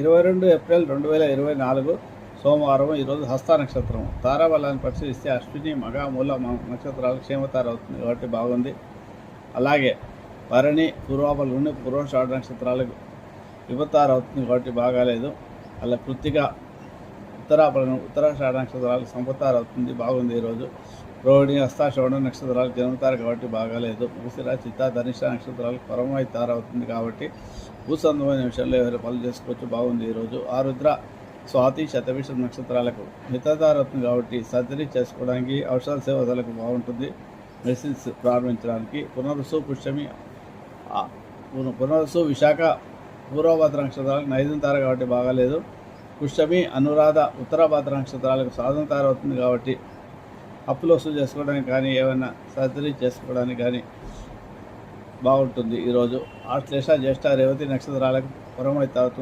22 April 2024 సోమవారం. ఈరోజు హస్త నక్షత్రం. తారాబలాన్ని పరిశీలిస్తే అశ్విని, మగ, మూల నక్షత్రాలు క్షేమతార అవుతుంది కాబట్టి బాగుంది. అలాగే భరణి, పూర్వాబలుని, పూర్వషాఢ నక్షత్రాలకు విపత్తార అవుతుంది కాబట్టి బాగాలేదు. అలా కృత్తిక, ఉత్తరాషాఢ నక్షత్రాలకు సంపత్తార అవుతుంది బాగుంది. ఈరోజు రోహిణి, హస్తాషోఢ నక్షత్రాలకు జన్మతారు కాబట్టి బాగాలేదు. మృగశిర, చిత్త, ధనిష్ట నక్షత్రాలకు పరమైతార అవుతుంది కాబట్టి భూసంబంధమైన విషయంలో ఎవరు పనులు చేసుకోవచ్చు బాగుంది. ఈరోజు ఆరుద్ర, స్వాతి, శతభిష నక్షత్రాలకు మితధార అవుతుంది కాబట్టి సర్జరీ చేసుకోవడానికి, ఔషధ సేవలకు బాగుంటుంది. మెడిసిన్స్ ప్రారంభించడానికి. పునరుసు, పుష్యమి, పునరుసు, విశాఖ, పూర్వభద్ర నక్షత్రాలకు నైదంతార కాబట్టి బాగాలేదు. పుష్యమి, అనురాధ, ఉత్తరభద్ర నక్షత్రాలకు సాధనతార అవుతుంది కాబట్టి అప్పులు వసూలు చేసుకోవడానికి కానీ, ఏమైనా సర్జరీ చేసుకోవడానికి కానీ బాగుంటుంది. ఈరోజు ఆశ్లేష, జ్యేష్ఠ, రేవతి నక్షత్రాలకు పరమైతార అవుతుంది.